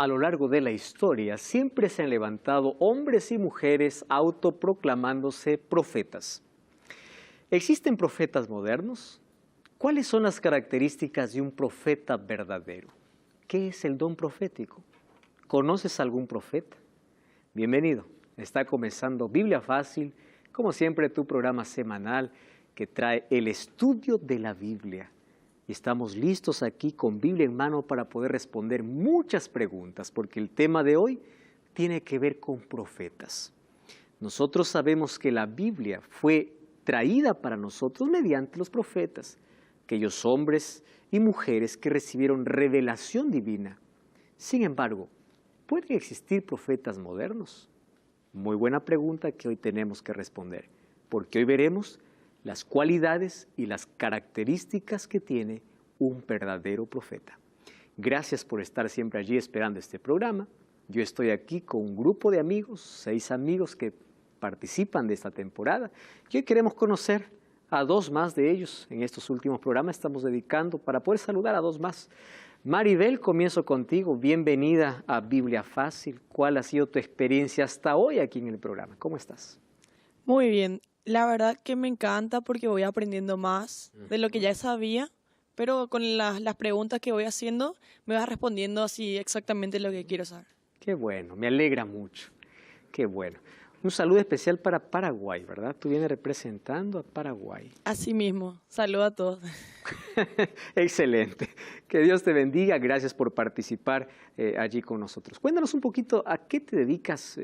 A lo largo de la historia siempre se han levantado hombres y mujeres autoproclamándose profetas. ¿Existen profetas modernos? ¿Cuáles son las características de un profeta verdadero? ¿Qué es el don profético? ¿Conoces algún profeta? Bienvenido. Está comenzando Biblia Fácil, como siempre tu programa semanal que trae el estudio de la Biblia. Y estamos listos aquí con Biblia en mano para poder responder muchas preguntas, porque el tema de hoy tiene que ver con profetas. Nosotros sabemos que la Biblia fue traída para nosotros mediante los profetas, aquellos hombres y mujeres que recibieron revelación divina. Sin embargo, ¿pueden existir profetas modernos? Muy buena pregunta que hoy tenemos que responder, porque hoy veremos las cualidades y las características que tiene un verdadero profeta. Gracias por estar siempre allí esperando este programa. Yo estoy aquí con un grupo de amigos, 6 amigos que participan de esta temporada. Y hoy queremos conocer a 2 más de ellos. En estos últimos programas estamos dedicando para poder saludar a 2 más. Maribel, comienzo contigo. Bienvenida a Biblia Fácil. ¿Cuál ha sido tu experiencia hasta hoy aquí en el programa? ¿Cómo estás? Muy bien, la verdad que me encanta porque voy aprendiendo más de lo que ya sabía, pero con las preguntas que voy haciendo me vas respondiendo así exactamente lo que quiero saber. Qué bueno, me alegra mucho. Qué bueno. Un saludo especial para Paraguay, ¿verdad? Tú vienes representando a Paraguay. Así mismo, saludo a todos. Excelente. Que Dios te bendiga. Gracias por participar allí con nosotros. Cuéntanos un poquito a qué te dedicas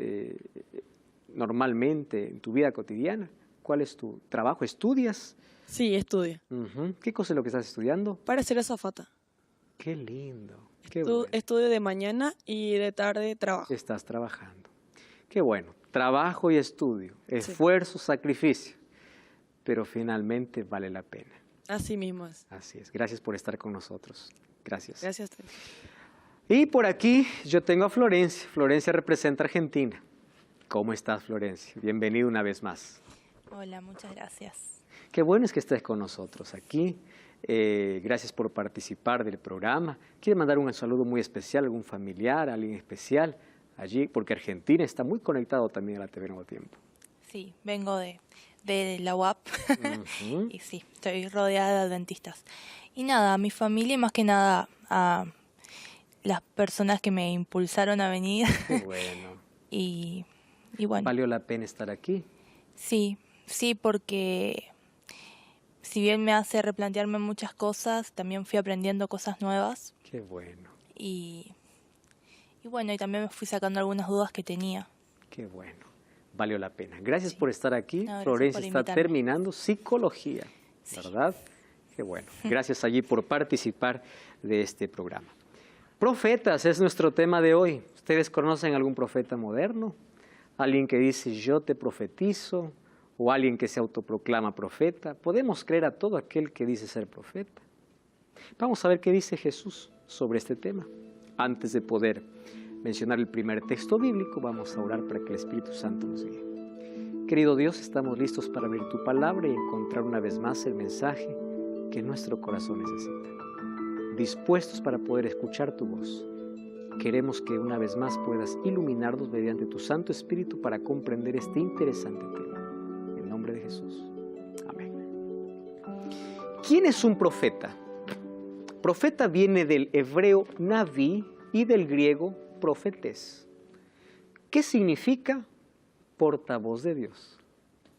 normalmente en tu vida cotidiana. ¿Cuál es tu trabajo? ¿Estudias? Sí, estudio. ¿Qué cosa es lo que estás estudiando? Para ser azafata. Qué lindo. Qué bueno. Estudio de mañana y de tarde trabajo. Estás trabajando. Qué bueno. Trabajo y estudio. Esfuerzo, sacrificio. Pero finalmente vale la pena. Así mismo es. Así es. Gracias por estar con nosotros. Gracias. Gracias. Y por aquí yo tengo a Florencia. Florencia representa a Argentina. ¿Cómo estás, Florencia? Bienvenido una vez más. Hola, muchas gracias. Qué bueno es que estés con nosotros aquí. Gracias por participar del programa. ¿Quiere mandar un saludo muy especial a algún familiar, a alguien especial allí? Porque Argentina está muy conectado también a la TV Nuevo Tiempo. Sí, vengo de la UAP y sí, estoy rodeada de adventistas. Y nada, a mi familia y más que nada a las personas que me impulsaron a venir. Qué bueno. y bueno. ¿Valió la pena estar aquí? Sí, porque si bien me hace replantearme muchas cosas, también fui aprendiendo cosas nuevas. Qué bueno. Y bueno, y también me fui sacando algunas dudas que tenía. Qué bueno. Valió la pena. Gracias por estar aquí. No, Florencia está terminando psicología, ¿verdad? Sí. Qué bueno. Gracias allí por participar de este programa. Profetas es nuestro tema de hoy. ¿Ustedes conocen algún profeta moderno? Alguien que dice yo te profetizo, o alguien que se autoproclama profeta. ¿Podemos creer a todo aquel que dice ser profeta? Vamos a ver qué dice Jesús sobre este tema. Antes de poder mencionar el primer texto bíblico, vamos a orar para que el Espíritu Santo nos guíe. Querido Dios, estamos listos para abrir tu palabra y encontrar una vez más el mensaje que nuestro corazón necesita. Dispuestos para poder escuchar tu voz. Queremos que una vez más puedas iluminarnos mediante tu Santo Espíritu para comprender este interesante tema. En nombre de Jesús. Amén. ¿Quién es un profeta? Profeta viene del hebreo naví y del griego profetes. ¿Qué significa? Portavoz de Dios.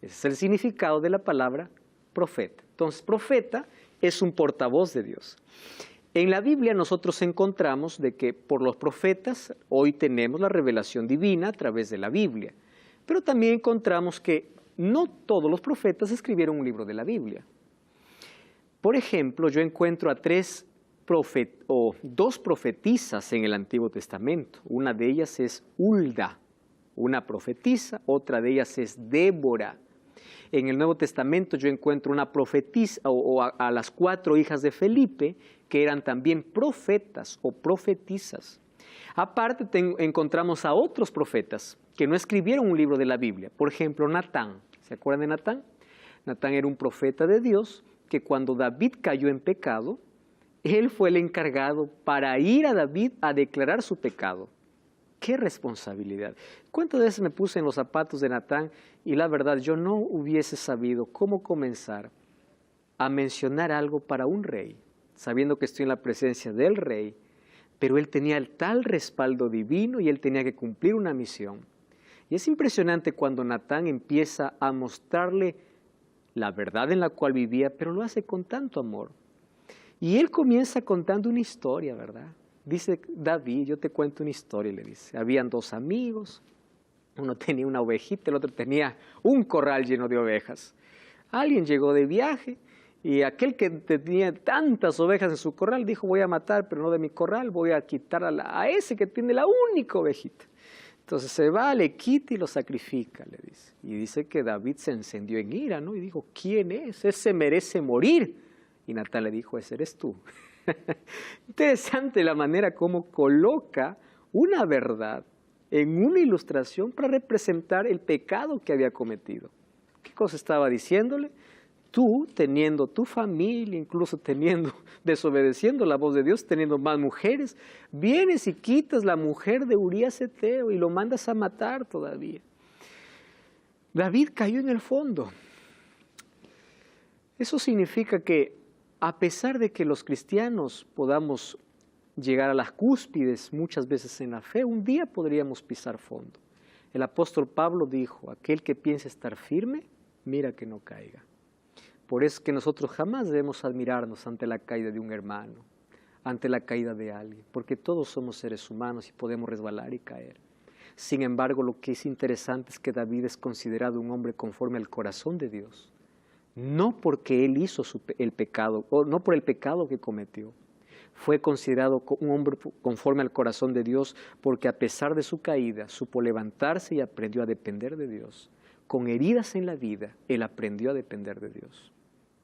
Ese es el significado de la palabra profeta. Entonces, profeta es un portavoz de Dios. En la Biblia nosotros encontramos de que por los profetas hoy tenemos la revelación divina a través de la Biblia. Pero también encontramos que no todos los profetas escribieron un libro de la Biblia. Por ejemplo, yo encuentro a 2 profetisas en el Antiguo Testamento. Una de ellas es Hulda, una profetisa, otra de ellas es Débora. En el Nuevo Testamento yo encuentro una profetisa, a las 4 hijas de Felipe, que eran también profetas o profetisas. Aparte encontramos a otros profetas que no escribieron un libro de la Biblia. Por ejemplo, Natán. ¿Se acuerdan de Natán? Natán era un profeta de Dios que cuando David cayó en pecado, Él fue el encargado para ir a David a declarar su pecado. ¡Qué responsabilidad! ¿Cuántas veces me puse en los zapatos de Natán y la verdad yo no hubiese sabido cómo comenzar a mencionar algo para un rey, sabiendo que estoy en la presencia del rey, pero él tenía el tal respaldo divino y él tenía que cumplir una misión. Y es impresionante cuando Natán empieza a mostrarle la verdad en la cual vivía, pero lo hace con tanto amor. Y él comienza contando una historia, ¿verdad? Dice David, yo te cuento una historia, le dice. Habían dos amigos, uno tenía una ovejita, el otro tenía un corral lleno de ovejas. Alguien llegó de viaje y aquel que tenía tantas ovejas en su corral dijo, voy a matar, pero no de mi corral, voy a quitar a ese que tiene la única ovejita. Entonces se va, le quita y lo sacrifica, le dice. Y dice que David se encendió en ira, ¿no? Y dijo, ¿quién es? Ese merece morir. Y Natán le dijo, ese eres tú. Interesante la manera como coloca una verdad en una ilustración para representar el pecado que había cometido. ¿Qué cosa estaba diciéndole? Tú, teniendo tu familia, incluso desobedeciendo la voz de Dios, teniendo más mujeres, vienes y quitas la mujer de Urías Eteo y lo mandas a matar todavía. David cayó en el fondo. Eso significa que a pesar de que los cristianos podamos llegar a las cúspides muchas veces en la fe, un día podríamos pisar fondo. El apóstol Pablo dijo, aquel que piense estar firme, mira que no caiga. Por eso es que nosotros jamás debemos admirarnos ante la caída de un hermano, ante la caída de alguien, porque todos somos seres humanos y podemos resbalar y caer. Sin embargo, lo que es interesante es que David es considerado un hombre conforme al corazón de Dios. No porque él hizo el pecado, o no por el pecado que cometió. Fue considerado un hombre conforme al corazón de Dios porque a pesar de su caída, supo levantarse y aprendió a depender de Dios. Con heridas en la vida, él aprendió a depender de Dios.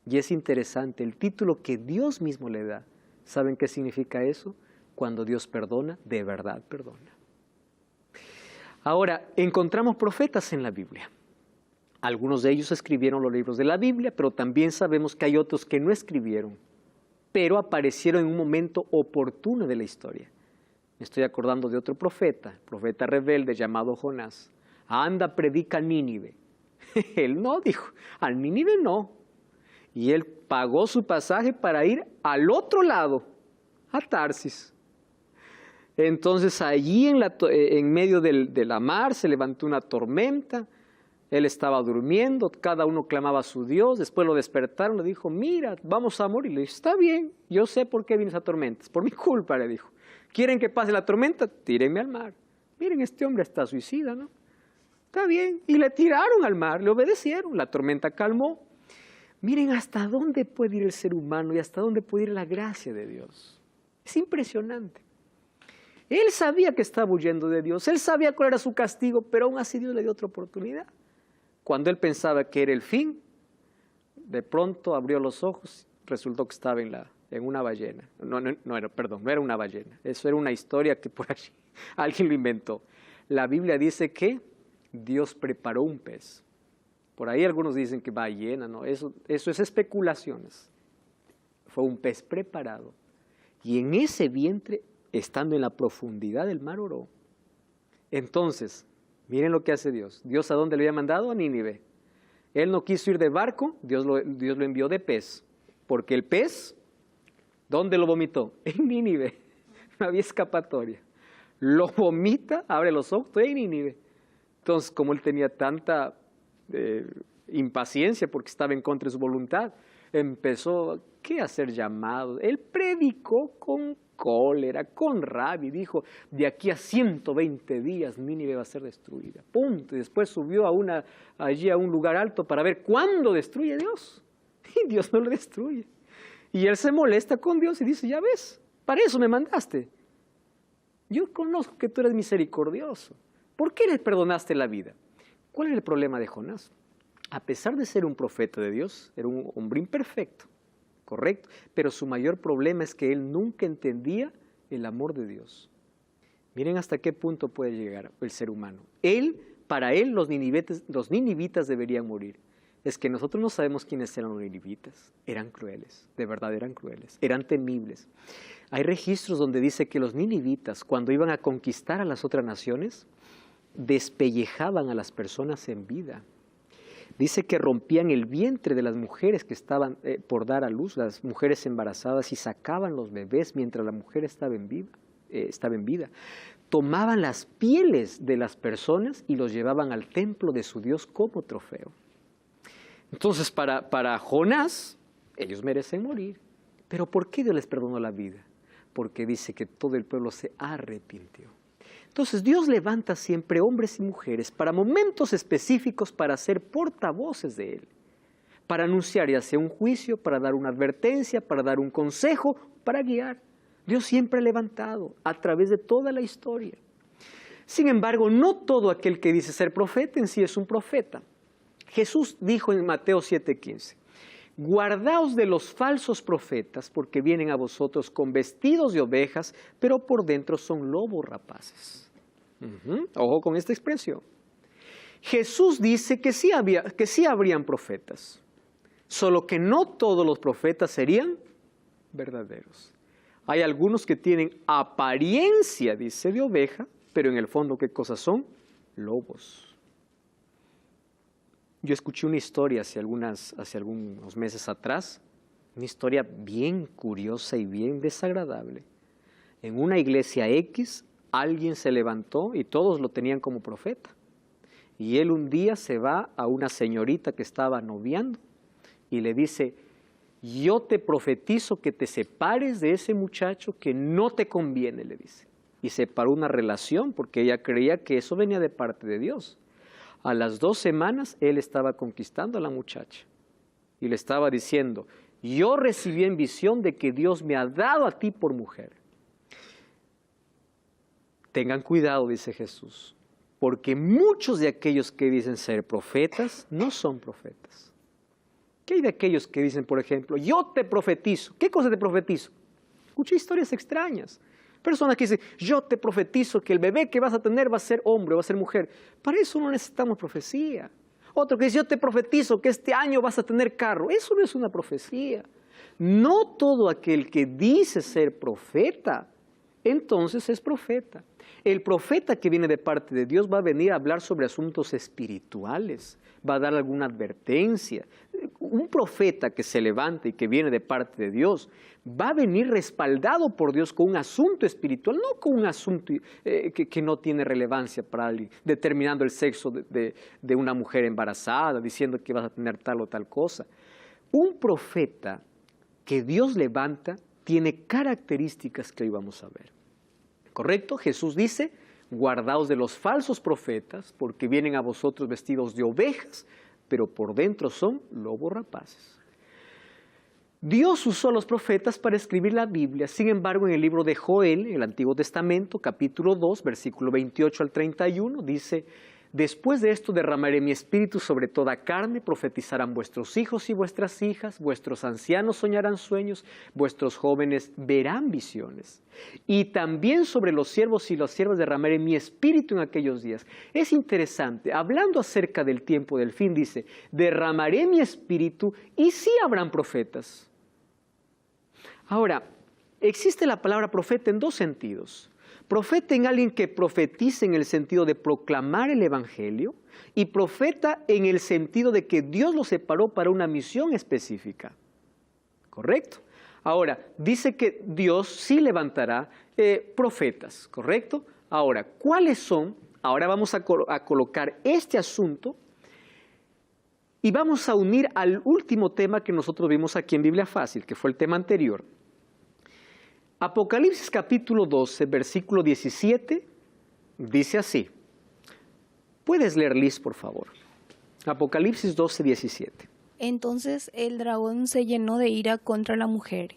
Y es interesante, el título que Dios mismo le da, ¿saben qué significa eso? Cuando Dios perdona, de verdad perdona. Ahora, encontramos profetas en la Biblia. Algunos de ellos escribieron los libros de la Biblia, pero también sabemos que hay otros que no escribieron, pero aparecieron en un momento oportuno de la historia. Me estoy acordando de otro profeta rebelde llamado Jonás. Anda, predica a Nínive. Él no, dijo, a Nínive no. Y él pagó su pasaje para ir al otro lado, a Tarsis. Entonces allí en medio de la mar se levantó una tormenta. Él estaba durmiendo, cada uno clamaba a su Dios, después lo despertaron, le dijo, mira, vamos a morir. Le dijo, está bien, yo sé por qué viene esa tormenta, es por mi culpa, le dijo. ¿Quieren que pase la tormenta? Tírenme al mar. Miren, este hombre está suicida, ¿no? Está bien, y le tiraron al mar, le obedecieron, la tormenta calmó. Miren hasta dónde puede ir el ser humano y hasta dónde puede ir la gracia de Dios. Es impresionante. Él sabía que estaba huyendo de Dios, él sabía cuál era su castigo, pero aún así Dios le dio otra oportunidad. Cuando él pensaba que era el fin, de pronto abrió los ojos, resultó que estaba en una ballena. No era una ballena, eso era una historia que por allí alguien lo inventó. La Biblia dice que Dios preparó un pez. Por ahí algunos dicen que ballena, no, eso es especulaciones. Fue un pez preparado. Y en ese vientre, estando en la profundidad del mar, oró. Entonces, miren lo que hace Dios. ¿Dios a dónde le había mandado? A Nínive. Él no quiso ir de barco, Dios lo envió de pez. Porque el pez, ¿dónde lo vomitó? En Nínive. No había escapatoria. Lo vomita, abre los ojos, estoy en Nínive. Entonces, como él tenía tanta impaciencia porque estaba en contra de su voluntad, empezó a hacer llamados. Él predicó con cólera, con rabia, y dijo, de aquí a 120 días Nínive va a ser destruida. Punto. Y después subió allí a un lugar alto para ver cuándo destruye Dios. Y Dios no lo destruye. Y él se molesta con Dios y dice, ya ves, para eso me mandaste. Yo conozco que tú eres misericordioso. ¿Por qué le perdonaste la vida? ¿Cuál es el problema de Jonás? A pesar de ser un profeta de Dios, era un hombre imperfecto, correcto, pero su mayor problema es que él nunca entendía el amor de Dios. Miren hasta qué punto puede llegar el ser humano. Para él los ninivitas deberían morir, es que nosotros no sabemos quiénes eran los ninivitas. Eran crueles, de verdad eran crueles, eran temibles. Hay registros donde dice que los ninivitas, cuando iban a conquistar a las otras naciones, despellejaban a las personas en vida. Dice que rompían el vientre de las mujeres que estaban por dar a luz, las mujeres embarazadas, y sacaban los bebés mientras la mujer estaba en vida. Tomaban las pieles de las personas y los llevaban al templo de su Dios como trofeo. Entonces, para Jonás, ellos merecen morir. ¿Pero por qué Dios les perdonó la vida? Porque dice que todo el pueblo se arrepintió. Entonces, Dios levanta siempre hombres y mujeres para momentos específicos para ser portavoces de Él, para anunciar ya sea un juicio, para dar una advertencia, para dar un consejo, para guiar. Dios siempre ha levantado a través de toda la historia. Sin embargo, no todo aquel que dice ser profeta en sí es un profeta. Jesús dijo en Mateo 7:15, guardaos de los falsos profetas, porque vienen a vosotros con vestidos de ovejas, pero por dentro son lobos rapaces. Ojo con esta expresión. Jesús dice que sí habrían profetas, solo que no todos los profetas serían verdaderos. Hay algunos que tienen apariencia, dice, de oveja, pero en el fondo, ¿qué cosas son? Lobos. Yo escuché una historia hace algunos meses atrás, una historia bien curiosa y bien desagradable. En una iglesia X, alguien se levantó y todos lo tenían como profeta. Y él un día se va a una señorita que estaba noviando y le dice, yo te profetizo que te separes de ese muchacho que no te conviene, le dice. Y separó una relación porque ella creía que eso venía de parte de Dios. A las 2 semanas él estaba conquistando a la muchacha y le estaba diciendo, yo recibí en visión de que Dios me ha dado a ti por mujer. Tengan cuidado, dice Jesús, porque muchos de aquellos que dicen ser profetas no son profetas. ¿Qué hay de aquellos que dicen, por ejemplo, yo te profetizo? ¿Qué cosa te profetizo? Escuché historias extrañas. Personas que dicen, yo te profetizo que el bebé que vas a tener va a ser hombre, va a ser mujer. Para eso no necesitamos profecía. Otro que dice, yo te profetizo que este año vas a tener carro. Eso no es una profecía. No todo aquel que dice ser profeta, entonces es profeta. El profeta que viene de parte de Dios va a venir a hablar sobre asuntos espirituales, va a dar alguna advertencia. Un profeta que se levanta y que viene de parte de Dios va a venir respaldado por Dios con un asunto espiritual, no con un asunto que no tiene relevancia para alguien, determinando el sexo de una mujer embarazada, diciendo que vas a tener tal o tal cosa. Un profeta que Dios levanta tiene características que hoy vamos a ver. ¿Correcto? Jesús dice, guardaos de los falsos profetas, porque vienen a vosotros vestidos de ovejas, pero por dentro son lobos rapaces. Dios usó a los profetas para escribir la Biblia. Sin embargo, en el libro de Joel, en el Antiguo Testamento, capítulo 2, versículo 28 al 31, dice, después de esto derramaré mi espíritu sobre toda carne, profetizarán vuestros hijos y vuestras hijas, vuestros ancianos soñarán sueños, vuestros jóvenes verán visiones. Y también sobre los siervos y las siervas derramaré mi espíritu en aquellos días. Es interesante, hablando acerca del tiempo del fin, dice, derramaré mi espíritu y sí habrán profetas. Ahora, existe la palabra profeta en 2 sentidos. Profeta en alguien que profetiza en el sentido de proclamar el evangelio y profeta en el sentido de que Dios lo separó para una misión específica. ¿Correcto? Ahora, dice que Dios sí levantará profetas, ¿correcto? Ahora, ¿cuáles son? Ahora vamos a colocar este asunto y vamos a unir al último tema que nosotros vimos aquí en Biblia Fácil, que fue el tema anterior. Apocalipsis capítulo 12, versículo 17, dice así. ¿Puedes leer, Liz, por favor? Apocalipsis 12, 17. Entonces el dragón se llenó de ira contra la mujer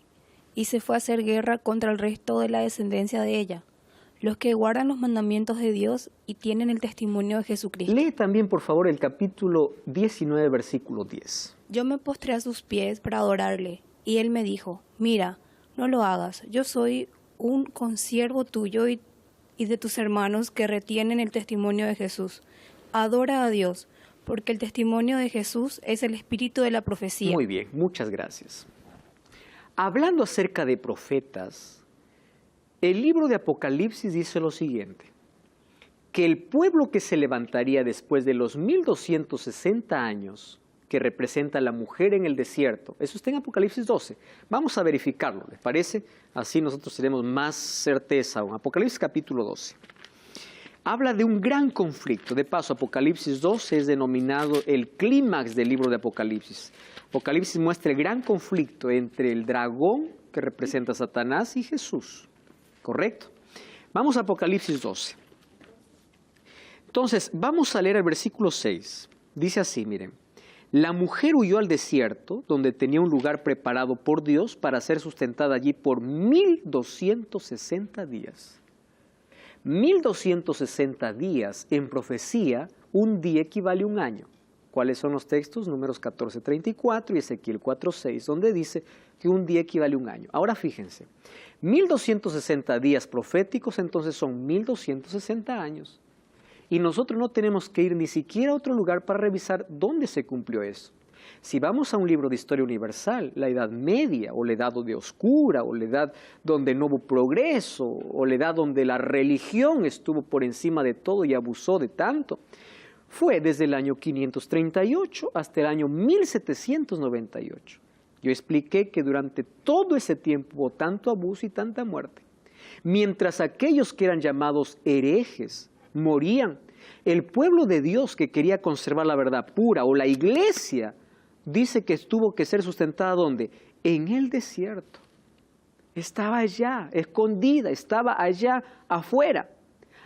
y se fue a hacer guerra contra el resto de la descendencia de ella, los que guardan los mandamientos de Dios y tienen el testimonio de Jesucristo. Lee también, por favor, el capítulo 19, versículo 10. Yo me postré a sus pies para adorarle, y él me dijo, mira, no lo hagas, yo soy un consiervo tuyo y de tus hermanos que retienen el testimonio de Jesús. Adora a Dios, porque el testimonio de Jesús es el espíritu de la profecía. Muy bien, muchas gracias. Hablando acerca de profetas, el libro de Apocalipsis dice lo siguiente, que el pueblo que se levantaría después de los 1260 años, que representa a la mujer en el desierto, eso está en Apocalipsis 12, vamos a verificarlo, ¿les parece? Así nosotros tenemos más certeza aún. Apocalipsis capítulo 12. Habla de un gran conflicto. De paso, Apocalipsis 12 es denominado el clímax del libro de Apocalipsis. Apocalipsis muestra el gran conflicto entre el dragón, que representa a Satanás, y Jesús. ¿Correcto? Vamos a Apocalipsis 12. Entonces, vamos a leer el versículo 6. Dice así, miren. La mujer huyó al desierto, donde tenía un lugar preparado por Dios para ser sustentada allí por 1260 días. 1260 días en profecía, un día equivale a un año. ¿Cuáles son los textos? Números 14:34 y Ezequiel 4:6, donde dice que un día equivale a un año. Ahora fíjense, 1260 días proféticos entonces son 1260 años. Y nosotros no tenemos que ir ni siquiera a otro lugar para revisar dónde se cumplió eso. Si vamos a un libro de historia universal, la Edad Media, o la Edad de Oscura, o la Edad donde no hubo progreso, o la Edad donde la religión estuvo por encima de todo y abusó de tanto, fue desde el año 538 hasta el año 1798. Yo expliqué que durante todo ese tiempo hubo tanto abuso y tanta muerte. Mientras aquellos que eran llamados herejes morían, el pueblo de Dios que quería conservar la verdad pura, o la iglesia, dice que tuvo que ser sustentada ¿dónde? En el desierto. Estaba allá, escondida, estaba allá afuera.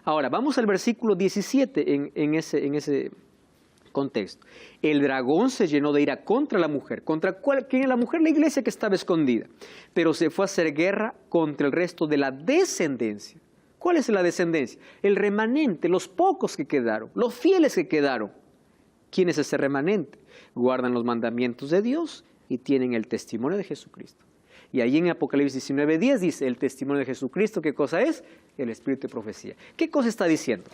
Ahora, vamos al versículo 17 en ese contexto. El dragón se llenó de ira contra la mujer. ¿Contra quién es la mujer? La iglesia que estaba escondida. Pero se fue a hacer guerra contra el resto de la descendencia. ¿Cuál es la descendencia? El remanente, los pocos que quedaron, los fieles que quedaron. ¿Quién es ese remanente? Guardan los mandamientos de Dios y tienen el testimonio de Jesucristo. Y ahí en Apocalipsis 19:10 dice el testimonio de Jesucristo, ¿qué cosa es? El espíritu de profecía. ¿Qué cosa está diciendo?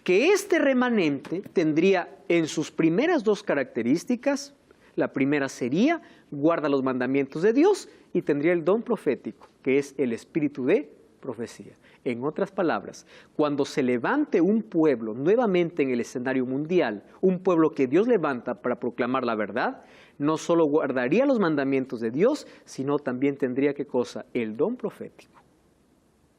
Que este remanente tendría en sus primeras dos características, la primera sería, guarda los mandamientos de Dios y tendría el don profético, que es el espíritu de profecía. En otras palabras, cuando se levante un pueblo nuevamente en el escenario mundial, un pueblo que Dios levanta para proclamar la verdad, no solo guardaría los mandamientos de Dios, sino también tendría, ¿qué cosa? El don profético.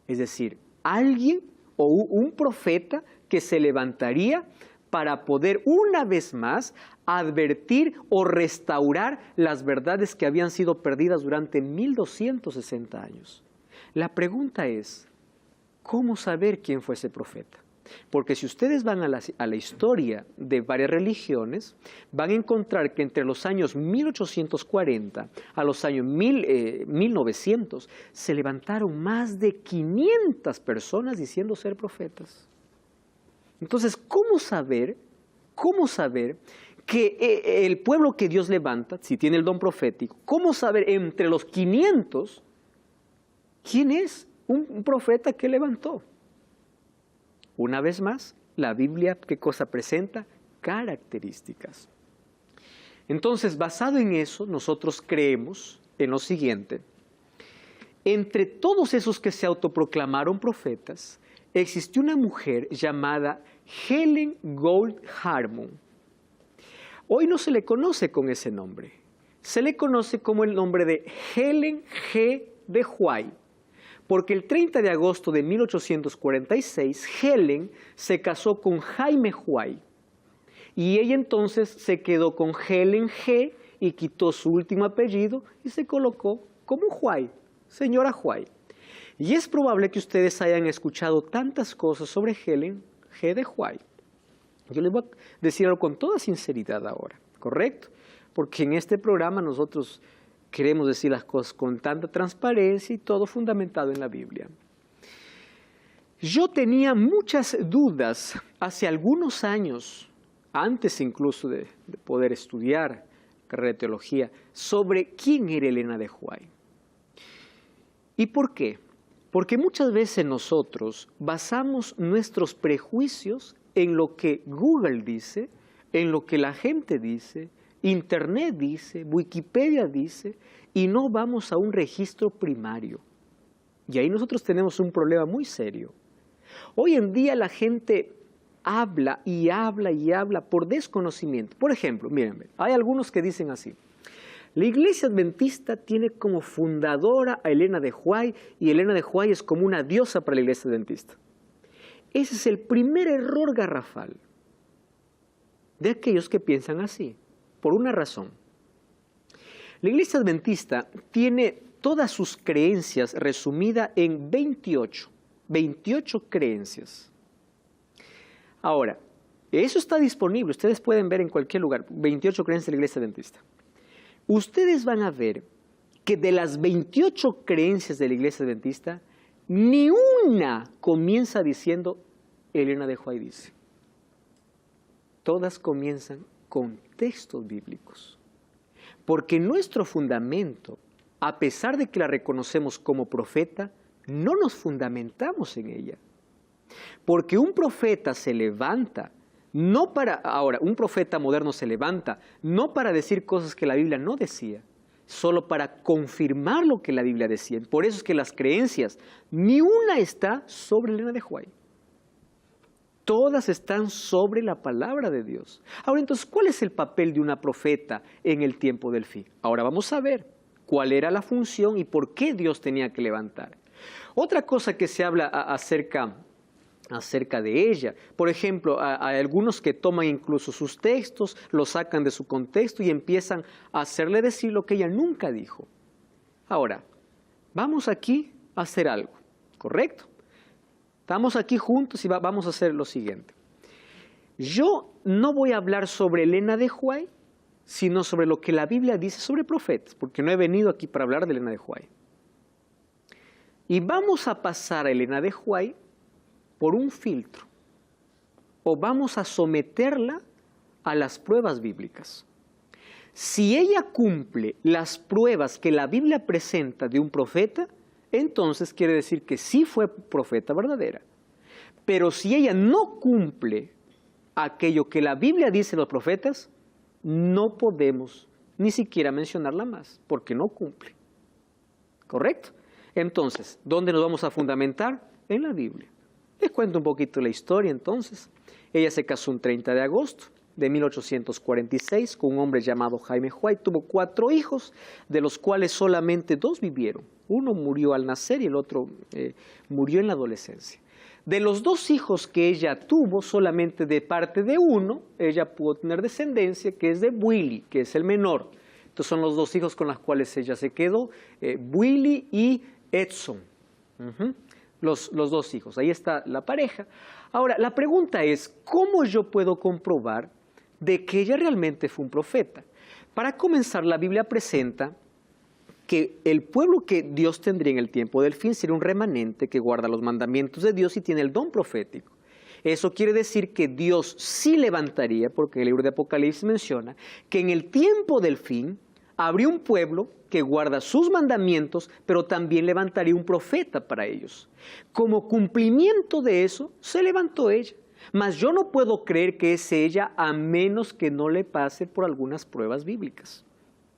Es decir, alguien o un profeta que se levantaría para poder una vez más advertir o restaurar las verdades que habían sido perdidas durante 1260 años. La pregunta es, ¿cómo saber quién fue ese profeta? Porque si ustedes van a la historia de varias religiones, van a encontrar que entre los años 1840 a los años 1900 se levantaron más de 500 personas diciendo ser profetas. Entonces, ¿cómo saber que el pueblo que Dios levanta, si tiene el don profético, cómo saber entre los 500 quién es un profeta que levantó? Una vez más, la Biblia, ¿qué cosa presenta? Características. Entonces, basado en eso, nosotros creemos en lo siguiente. Entre todos esos que se autoproclamaron profetas, existió una mujer llamada Helen Gold Harmon. Hoy no se le conoce con ese nombre. Se le conoce como el nombre de Helen G. de White. Porque el 30 de agosto de 1846, Helen se casó con Jaime White. Y ella entonces se quedó con Helen G. y quitó su último apellido y se colocó como White, señora White. Y es probable que ustedes hayan escuchado tantas cosas sobre Helen G. de White. Yo les voy a decir algo con toda sinceridad ahora, ¿correcto? Porque en este programa nosotros queremos decir las cosas con tanta transparencia y todo fundamentado en la Biblia. Yo tenía muchas dudas hace algunos años, antes incluso de poder estudiar carrera de teología, sobre quién era Elena de White. ¿Y por qué? Porque muchas veces nosotros basamos nuestros prejuicios en lo que Google dice en lo que la gente dice, Internet dice, Wikipedia dice, y no vamos a un registro primario. Y ahí nosotros tenemos un problema muy serio. Hoy en día la gente habla y habla y habla por desconocimiento. Por ejemplo, miren, hay algunos que dicen así: la Iglesia Adventista tiene como fundadora a Elena de White y Elena de White es como una diosa para la Iglesia Adventista. Ese es el primer error garrafal de aquellos que piensan así, por una razón. La Iglesia Adventista tiene todas sus creencias resumidas en 28 creencias. Ahora, eso está disponible, ustedes pueden ver en cualquier lugar, 28 creencias de la Iglesia Adventista. Ustedes van a ver que de las 28 creencias de la Iglesia Adventista, ni una comienza diciendo Elena de White dice. Todas comienzan con textos bíblicos. Porque nuestro fundamento, a pesar de que la reconocemos como profeta, no nos fundamentamos en ella. Porque un profeta se levanta, un profeta moderno se levanta, no para decir cosas que la Biblia no decía, solo para confirmar lo que la Biblia decía. Por eso es que las creencias, ni una está sobre Elena de White. Todas están sobre la palabra de Dios. Ahora, entonces, ¿cuál es el papel de una profeta en el tiempo del fin? Ahora vamos a ver cuál era la función y por qué Dios tenía que levantar. Otra cosa que se habla acerca de ella, por ejemplo, hay algunos que toman incluso sus textos, los sacan de su contexto y empiezan a hacerle decir lo que ella nunca dijo. Ahora, vamos aquí a hacer algo, ¿correcto? Estamos aquí juntos y vamos a hacer lo siguiente. Yo no voy a hablar sobre Elena de White, sino sobre lo que la Biblia dice sobre profetas, porque no he venido aquí para hablar de Elena de White. Y vamos a pasar a Elena de White por un filtro, o vamos a someterla a las pruebas bíblicas. Si ella cumple las pruebas que la Biblia presenta de un profeta, entonces quiere decir que sí fue profeta verdadera. Pero si ella no cumple aquello que la Biblia dice de los profetas, no podemos ni siquiera mencionarla más, porque no cumple. ¿Correcto? Entonces, ¿dónde nos vamos a fundamentar? En la Biblia. Les cuento un poquito la historia entonces. Ella se casó un 30 de agosto de 1846 con un hombre llamado Jaime White. Tuvo 4 hijos, de los cuales solamente 2 vivieron. Uno murió al nacer y el otro murió en la adolescencia. De los 2 hijos que ella tuvo, solamente de parte de uno, ella pudo tener descendencia, que es de Willie, que es el menor. Estos son los 2 hijos con los cuales ella se quedó, Willie y Edson. Los 2 hijos, ahí está la pareja. Ahora, la pregunta es, ¿cómo yo puedo comprobar de que ella realmente fue un profeta? Para comenzar, la Biblia presenta que el pueblo que Dios tendría en el tiempo del fin sería un remanente que guarda los mandamientos de Dios y tiene el don profético. Eso quiere decir que Dios sí levantaría, porque el libro de Apocalipsis menciona, que en el tiempo del fin habría un pueblo que guarda sus mandamientos, pero también levantaría un profeta para ellos. Como cumplimiento de eso, se levantó ella. Mas yo no puedo creer que es ella a menos que no le pase por algunas pruebas bíblicas.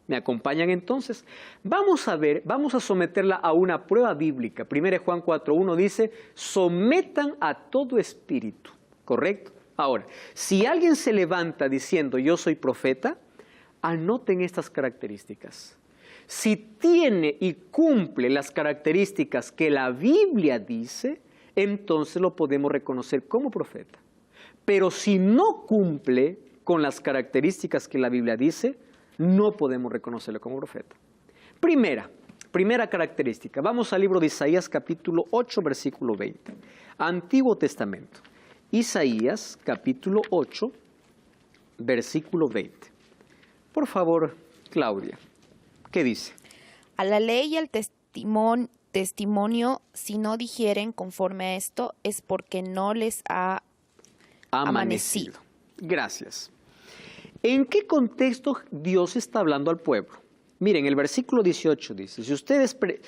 ¿Me acompañan entonces? Vamos a someterla a una prueba bíblica. 1 Juan 4:1 dice, sometan a todo espíritu. ¿Correcto? Ahora, si alguien se levanta diciendo yo soy profeta, anoten estas características. Si tiene y cumple las características que la Biblia dice, entonces lo podemos reconocer como profeta. Pero si no cumple con las características que la Biblia dice, no podemos reconocerlo como profeta. Primera característica. Vamos al libro de Isaías capítulo 8, versículo 20. Antiguo Testamento. Isaías capítulo 8, versículo 20. Por favor, Claudia, ¿qué dice? A la ley y al testimonio, si no dijeren conforme a esto, es porque no les ha amanecido. Gracias. ¿En qué contexto Dios está hablando al pueblo? Miren, el versículo 18 dice,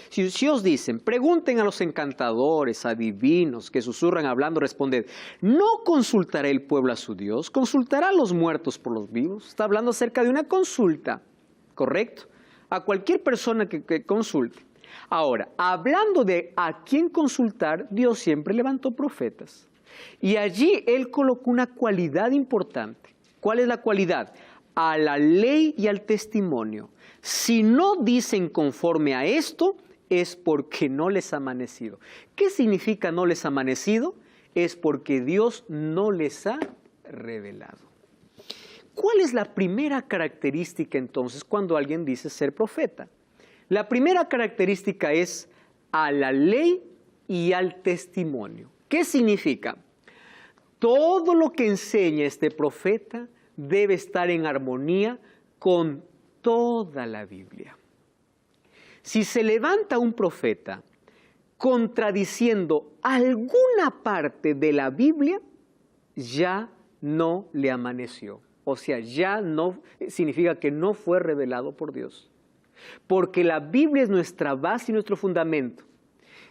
si os dicen, pregunten a los encantadores, adivinos, que susurran hablando, responded, ¿no consultará el pueblo a su Dios? ¿Consultará a los muertos por los vivos? Está hablando acerca de una consulta, ¿correcto? A cualquier persona que consulte. Ahora, hablando de a quién consultar, Dios siempre levantó profetas. Y allí Él colocó una cualidad importante. ¿Cuál es la cualidad? A la ley y al testimonio. Si no dicen conforme a esto, es porque no les ha amanecido. ¿Qué significa no les ha amanecido? Es porque Dios no les ha revelado. ¿Cuál es la primera característica entonces cuando alguien dice ser profeta? La primera característica es a la ley y al testimonio. ¿Qué significa? Todo lo que enseña este profeta debe estar en armonía con toda la Biblia. Si se levanta un profeta contradiciendo alguna parte de la Biblia, ya no le amaneció. O sea, ya no significa que no fue revelado por Dios. Porque la Biblia es nuestra base y nuestro fundamento.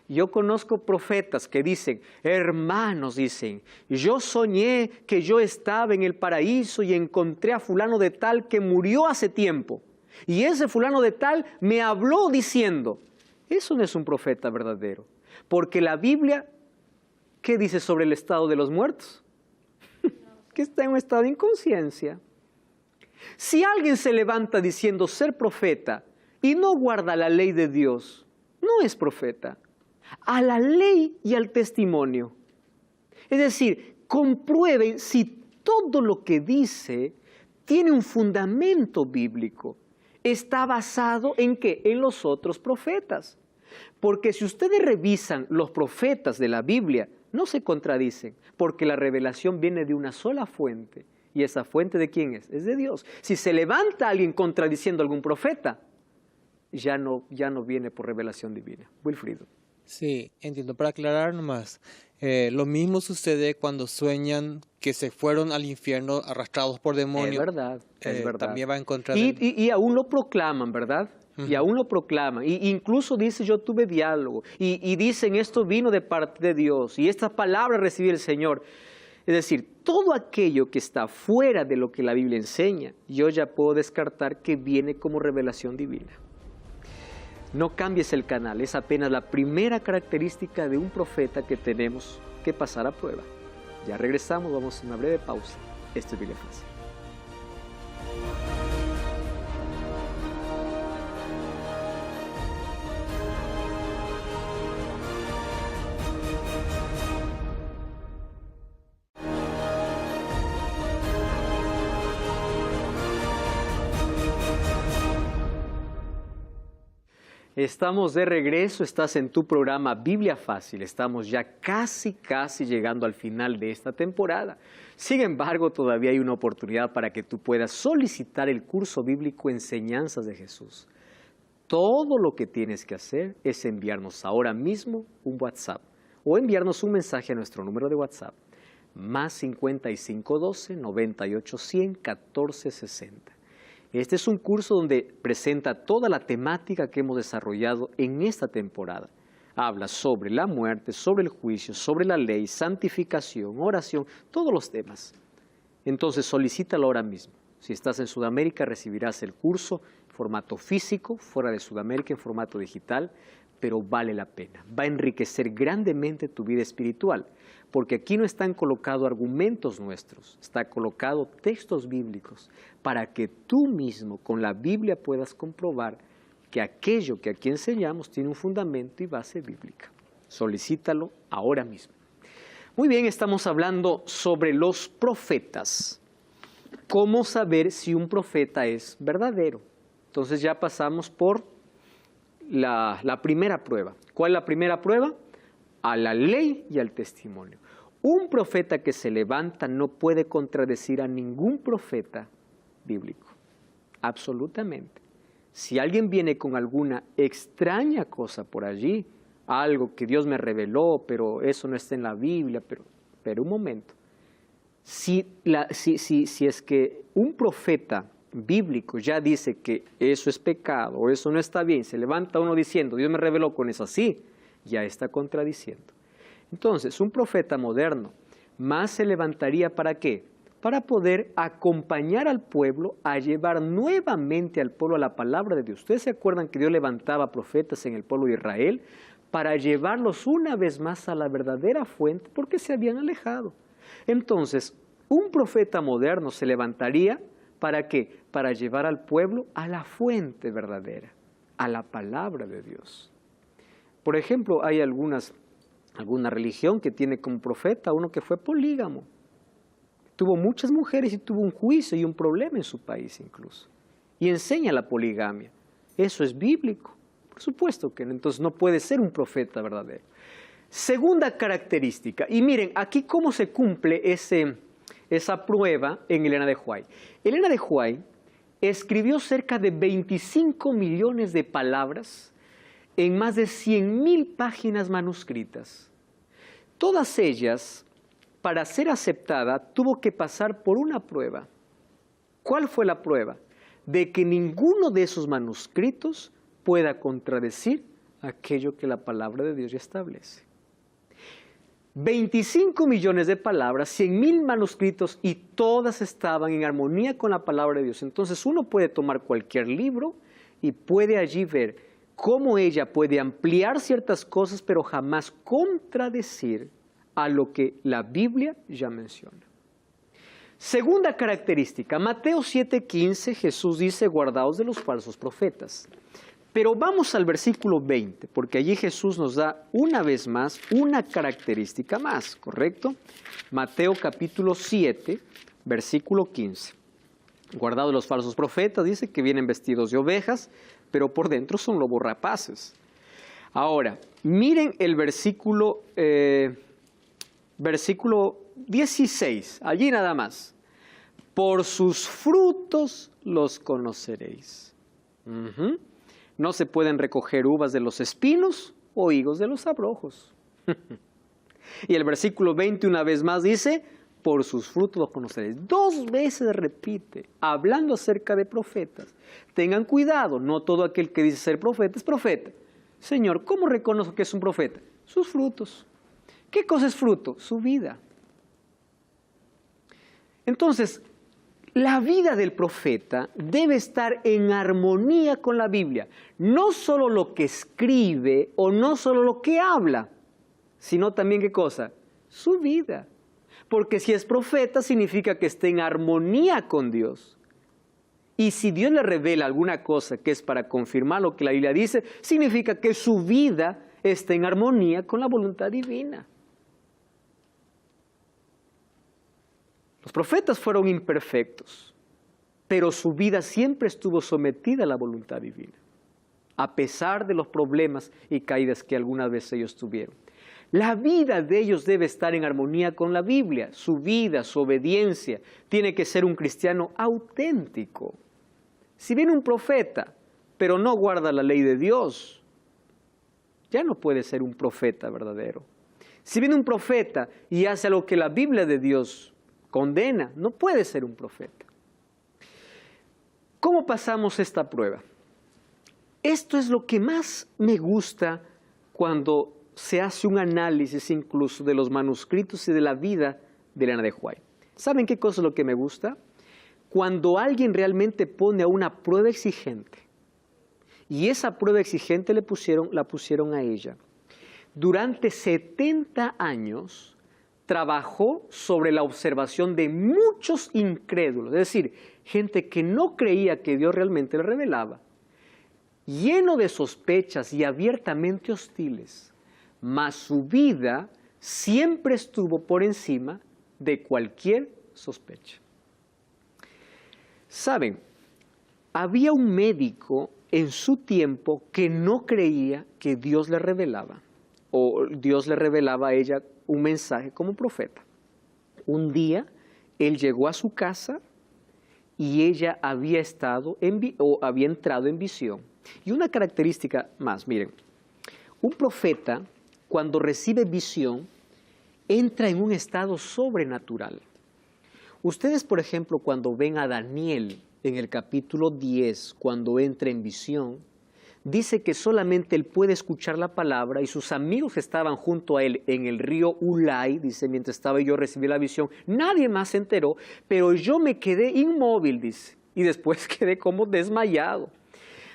Yo conozco profetas que dicen, hermanos, dicen, yo soñé que yo estaba en el paraíso y encontré a fulano de tal que murió hace tiempo. Y ese fulano de tal me habló diciendo, eso no es un profeta verdadero. Porque la Biblia, ¿qué dice sobre el estado de los muertos? Que está en un estado de inconsciencia. Si alguien se levanta diciendo ser profeta y no guarda la ley de Dios, no es profeta. A la ley y al testimonio. Es decir, comprueben si todo lo que dice tiene un fundamento bíblico. Está basado ¿en qué? En los otros profetas. Porque si ustedes revisan los profetas de la Biblia, no se contradicen, porque la revelación viene de una sola fuente. ¿Y esa fuente de quién es? Es de Dios. Si se levanta alguien contradiciendo a algún profeta, ya no viene por revelación divina. Wilfrido. Sí, entiendo. Para aclarar nomás, lo mismo sucede cuando sueñan que se fueron al infierno arrastrados por demonios. Es verdad. También va en contra y aún lo proclaman, ¿verdad? Y aún lo proclaman. Y incluso dice, yo tuve diálogo. Y dicen, esto vino de parte de Dios. Y esta palabra recibí el Señor. Es decir, todo aquello que está fuera de lo que la Biblia enseña, yo ya puedo descartar que viene como revelación divina. No cambies el canal, es apenas la primera característica de un profeta que tenemos que pasar a prueba. Ya regresamos, vamos a una breve pausa. Esto es Biblia Fácil. Estamos de regreso, estás en tu programa Biblia Fácil. Estamos ya casi llegando al final de esta temporada. Sin embargo, todavía hay una oportunidad para que tú puedas solicitar el curso bíblico Enseñanzas de Jesús. Todo lo que tienes que hacer es enviarnos ahora mismo un WhatsApp o enviarnos un mensaje a nuestro número de WhatsApp, más 5512 98 100 14 60. Este es un curso donde presenta toda la temática que hemos desarrollado en esta temporada. Habla sobre la muerte, sobre el juicio, sobre la ley, santificación, oración, todos los temas. Entonces solicítalo ahora mismo. Si estás en Sudamérica recibirás el curso en formato físico, fuera de Sudamérica en formato digital, pero vale la pena. Va a enriquecer grandemente tu vida espiritual, porque aquí no están colocados argumentos nuestros, está colocado textos bíblicos para que tú mismo con la Biblia puedas comprobar que aquello que aquí enseñamos tiene un fundamento y base bíblica. Solicítalo ahora mismo. Muy bien, estamos hablando sobre los profetas. ¿Cómo saber si un profeta es verdadero? Entonces ya pasamos por la primera prueba. ¿Cuál es la primera prueba? A la ley y al testimonio. Un profeta que se levanta no puede contradecir a ningún profeta bíblico. Absolutamente. Si alguien viene con alguna extraña cosa por allí, algo que Dios me reveló, pero eso no está en la Biblia, pero un momento. Si es que un profeta bíblicos ya dice que eso es pecado o eso no está bien, se levanta uno diciendo, Dios me reveló con eso así, ya está contradiciendo. Entonces, un profeta moderno más se levantaría ¿para qué? Para poder acompañar al pueblo a llevar nuevamente al pueblo a la palabra de Dios. ¿Ustedes se acuerdan que Dios levantaba profetas en el pueblo de Israel para llevarlos una vez más a la verdadera fuente porque se habían alejado? Entonces, un profeta moderno se levantaría ¿para qué? Para llevar al pueblo a la fuente verdadera, a la palabra de Dios. Por ejemplo, hay alguna religión que tiene como profeta uno que fue polígamo. Tuvo muchas mujeres y tuvo un juicio y un problema en su país incluso. Y enseña la poligamia. Eso es bíblico. Por supuesto que no. Entonces no puede ser un profeta verdadero. Segunda característica. Y miren, aquí cómo se cumple esa prueba en Elena de White. Elena de White escribió cerca de 25 millones de palabras en más de 100.000 páginas manuscritas. Todas ellas, para ser aceptada, tuvo que pasar por una prueba. ¿Cuál fue la prueba? De que ninguno de esos manuscritos pueda contradecir aquello que la palabra de Dios ya establece. 25 millones de palabras, 100.000 manuscritos y todas estaban en armonía con la palabra de Dios. Entonces uno puede tomar cualquier libro y puede allí ver cómo ella puede ampliar ciertas cosas, pero jamás contradecir a lo que la Biblia ya menciona. Segunda característica, Mateo 7:15, Jesús dice, guardaos de los falsos profetas. Pero vamos al versículo 20, porque allí Jesús nos da una vez más una característica más, ¿correcto? Mateo capítulo 7, versículo 15. Guardaos de los falsos profetas, dice que vienen vestidos de ovejas, pero por dentro son lobos rapaces. Ahora, miren el versículo 16, allí nada más. Por sus frutos los conoceréis. No se pueden recoger uvas de los espinos o higos de los abrojos. Y el versículo 20 una vez más dice, por sus frutos los conoceréis. 2 veces repite, hablando acerca de profetas. Tengan cuidado, no todo aquel que dice ser profeta es profeta. Señor, ¿cómo reconozco que es un profeta? Sus frutos. ¿Qué cosa es fruto? Su vida. Entonces, la vida del profeta debe estar en armonía con la Biblia. No solo lo que escribe o no solo lo que habla, sino también ¿qué cosa? Su vida. Porque si es profeta significa que esté en armonía con Dios. Y si Dios le revela alguna cosa que es para confirmar lo que la Biblia dice, significa que su vida está en armonía con la voluntad divina. Los profetas fueron imperfectos, pero su vida siempre estuvo sometida a la voluntad divina, a pesar de los problemas y caídas que alguna vez ellos tuvieron. La vida de ellos debe estar en armonía con la Biblia, su vida, su obediencia. Tiene que ser un cristiano auténtico. Si viene un profeta, pero no guarda la ley de Dios, ya no puede ser un profeta verdadero. Si viene un profeta y hace lo que la Biblia de Dios condena, no puede ser un profeta. ¿Cómo pasamos esta prueba? Esto es lo que más me gusta cuando se hace un análisis incluso de los manuscritos y de la vida de Elena de White. ¿Saben qué cosa es lo que me gusta? Cuando alguien realmente pone a una prueba exigente, y esa prueba exigente la pusieron a ella. Durante 70 años trabajó sobre la observación de muchos incrédulos, es decir, gente que no creía que Dios realmente le revelaba, lleno de sospechas y abiertamente hostiles, mas su vida siempre estuvo por encima de cualquier sospecha. ¿Saben? Había un médico en su tiempo que no creía que Dios le revelaba, o Dios le revelaba a ella un mensaje como profeta. Un día, él llegó a su casa y ella había entrado en visión. Y una característica más, miren, un profeta cuando recibe visión entra en un estado sobrenatural. Ustedes, por ejemplo, cuando ven a Daniel en el capítulo 10, cuando entra en visión, dice que solamente él puede escuchar la palabra y sus amigos que estaban junto a él en el río Ulai, dice, mientras estaba yo recibí la visión, nadie más se enteró, pero yo me quedé inmóvil, dice, y después quedé como desmayado.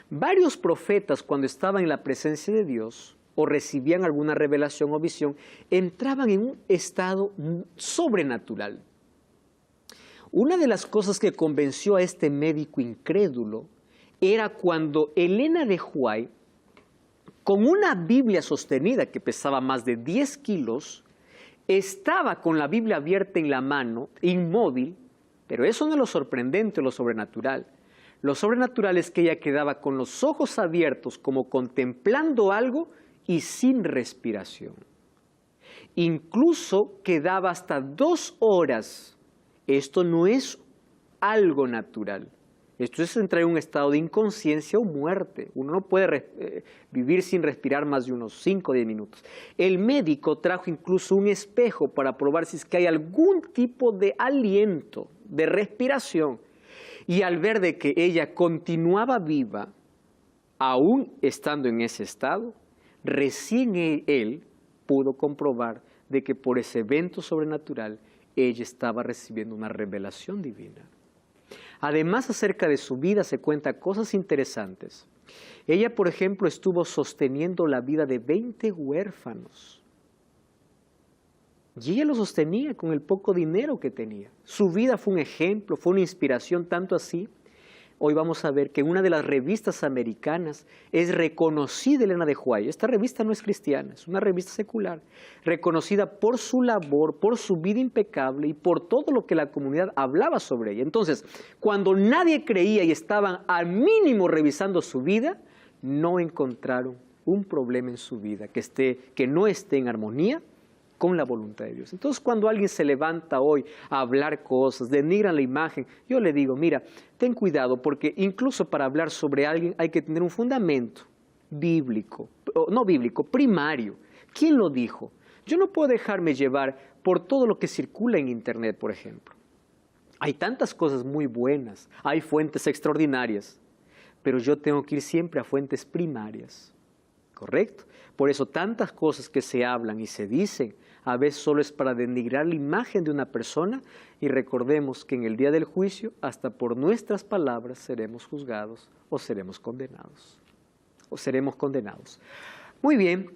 Varios profetas, cuando estaban en la presencia de Dios o recibían alguna revelación o visión, entraban en un estado sobrenatural. Una de las cosas que convenció a este médico incrédulo era cuando Elena de White, con una Biblia sostenida que pesaba más de 10 kilos, estaba con la Biblia abierta en la mano, inmóvil, pero eso no es lo sorprendente o lo sobrenatural. Lo sobrenatural es que ella quedaba con los ojos abiertos, como contemplando algo y sin respiración. Incluso quedaba hasta 2 horas. Esto no es algo natural. Esto es entrar en un estado de inconsciencia o muerte. Uno no puede vivir sin respirar más de unos 5 o 10 minutos. El médico trajo incluso un espejo para probar si es que hay algún tipo de aliento, de respiración. Y al ver de que ella continuaba viva, aún estando en ese estado, recién él pudo comprobar de que por ese evento sobrenatural ella estaba recibiendo una revelación divina. Además, acerca de su vida se cuentan cosas interesantes. Ella, por ejemplo, estuvo sosteniendo la vida de 20 huérfanos. Y ella lo sostenía con el poco dinero que tenía. Su vida fue un ejemplo, fue una inspiración, tanto así. Hoy vamos a ver que en una de las revistas americanas es reconocida Elena de White. Esta revista no es cristiana, es una revista secular, reconocida por su labor, por su vida impecable y por todo lo que la comunidad hablaba sobre ella. Entonces, cuando nadie creía y estaban al mínimo revisando su vida, no encontraron un problema en su vida que no esté en armonía con la voluntad de Dios. Entonces, cuando alguien se levanta hoy a hablar cosas, denigran la imagen, yo le digo, mira, ten cuidado, porque incluso para hablar sobre alguien hay que tener un fundamento bíblico, no bíblico, primario. ¿Quién lo dijo? Yo no puedo dejarme llevar por todo lo que circula en Internet, por ejemplo. Hay tantas cosas muy buenas, hay fuentes extraordinarias, pero yo tengo que ir siempre a fuentes primarias, ¿correcto? Por eso tantas cosas que se hablan y se dicen, a veces solo es para denigrar la imagen de una persona, y recordemos que en el día del juicio, hasta por nuestras palabras seremos juzgados o seremos condenados. Muy bien,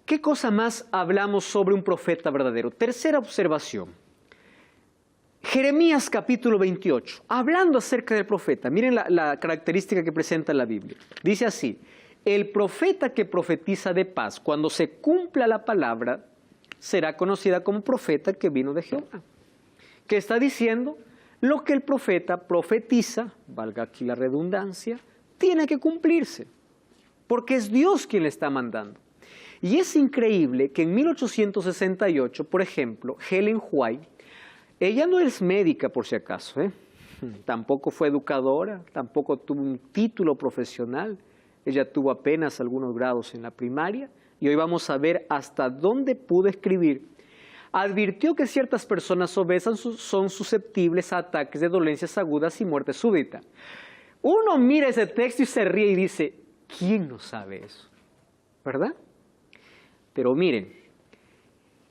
¿qué cosa más hablamos sobre un profeta verdadero? Tercera observación. Jeremías capítulo 28, hablando acerca del profeta. Miren la característica que presenta la Biblia. Dice así: el profeta que profetiza de paz, cuando se cumpla la palabra, será conocida como profeta que vino de Jehová. ¿Qué está diciendo? Lo que el profeta profetiza, valga aquí la redundancia, tiene que cumplirse, porque es Dios quien le está mandando. Y es increíble que en 1868, por ejemplo, Helen White, ella no es médica por si acaso, tampoco fue educadora, tampoco tuvo un título profesional, ella tuvo apenas algunos grados en la primaria, y hoy vamos a ver hasta dónde pudo escribir. Advirtió que ciertas personas obesas son susceptibles a ataques de dolencias agudas y muerte súbita. Uno mira ese texto y se ríe y dice, ¿quién no sabe eso? ¿Verdad? Pero miren,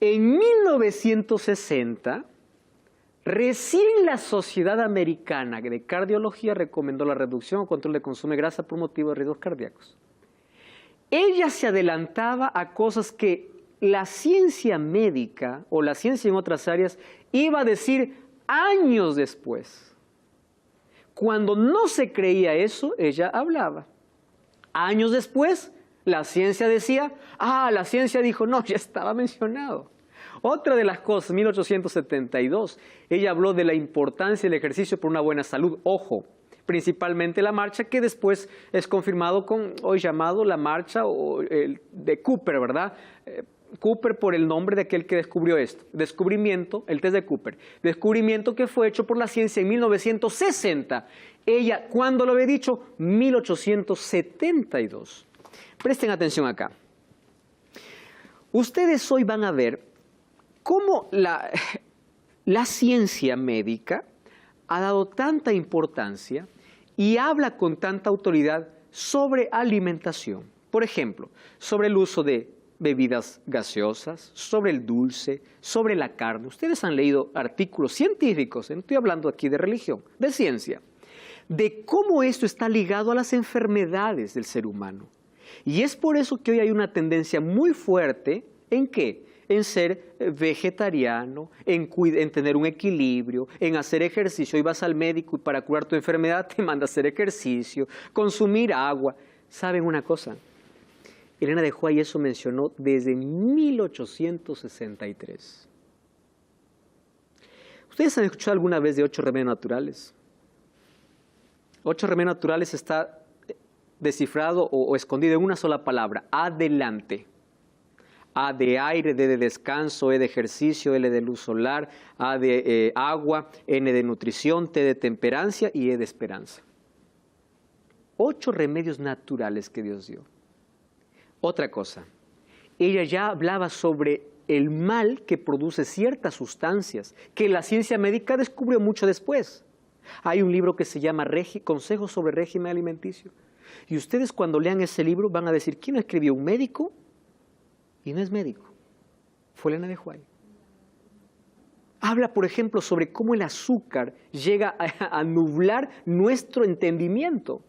en 1960, recién la Sociedad Americana de Cardiología recomendó la reducción o control de consumo de grasa por motivo de riesgos cardíacos. Ella se adelantaba a cosas que la ciencia médica o la ciencia en otras áreas iba a decir años después. Cuando no se creía eso, ella hablaba. Años después, la ciencia decía, la ciencia dijo, no, ya estaba mencionado. Otra de las cosas, 1872, ella habló de la importancia del ejercicio por una buena salud. Ojo, principalmente la marcha, que después es confirmado con hoy llamado la marcha de Cooper, ¿verdad? Cooper por el nombre de aquel que descubrió esto. Descubrimiento, el test de Cooper. Descubrimiento que fue hecho por la ciencia en 1960. Ella, ¿cuándo lo había dicho? 1872. Presten atención acá. Ustedes hoy van a ver cómo la ciencia médica ha dado tanta importancia y habla con tanta autoridad sobre alimentación. Por ejemplo, sobre el uso de bebidas gaseosas, sobre el dulce, sobre la carne. Ustedes han leído artículos científicos, no estoy hablando aquí de religión, de ciencia, de cómo esto está ligado a las enfermedades del ser humano. Y es por eso que hoy hay una tendencia muy fuerte ¿en qué? En ser vegetariano, en tener un equilibrio, en hacer ejercicio. Hoy vas al médico y para curar tu enfermedad te manda a hacer ejercicio, consumir agua. ¿Saben una cosa? Elena de White eso mencionó desde 1863. ¿Ustedes han escuchado alguna vez de 8 remedios naturales? 8 remedios naturales está descifrado o escondido en una sola palabra, adelante. A de aire, D de descanso, E de ejercicio, L de luz solar, A de agua, N de nutrición, T de temperancia y E de esperanza. 8 remedios naturales que Dios dio. Otra cosa, ella ya hablaba sobre el mal que produce ciertas sustancias que la ciencia médica descubrió mucho después. Hay un libro que se llama Consejos sobre régimen alimenticio. Y ustedes cuando lean ese libro van a decir, ¿quién lo escribió? ¿Un médico? Y no es médico. Fue Elena de White. Habla, por ejemplo, sobre cómo el azúcar llega a nublar nuestro entendimiento.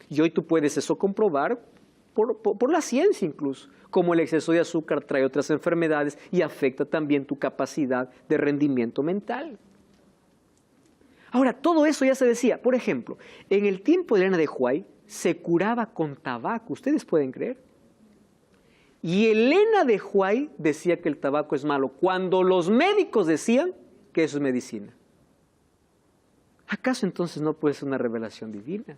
Y hoy tú puedes eso comprobar por la ciencia incluso, cómo el exceso de azúcar trae otras enfermedades y afecta también tu capacidad de rendimiento mental. Ahora, todo eso ya se decía. Por ejemplo, en el tiempo de Elena de White se curaba con tabaco. ¿Ustedes pueden creer? Y Elena de White decía que el tabaco es malo, cuando los médicos decían que eso es medicina. ¿Acaso entonces no puede ser una revelación divina?